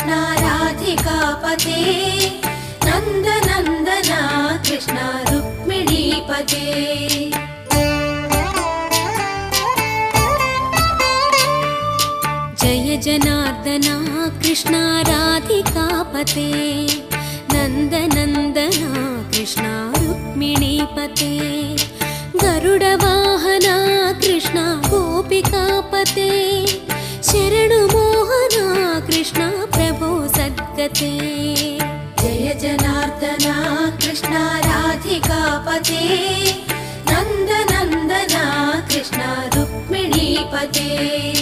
कृष्ण राधिकापते नन्दनन्दना कृष्ण रुक्मिणीपते जय जनार्दना कृष्ण राधिकापते नन्दनन्दना कृष्ण रुक्मिणीपते गरुडवाहना कृष्ण गोपिकापते शरणुमोहना कृष्ण प्रभो सद्गते जय जनार्दना कृष्ण राधिकापते नन्दनन्दना कृष्ण रुक्मिणीपते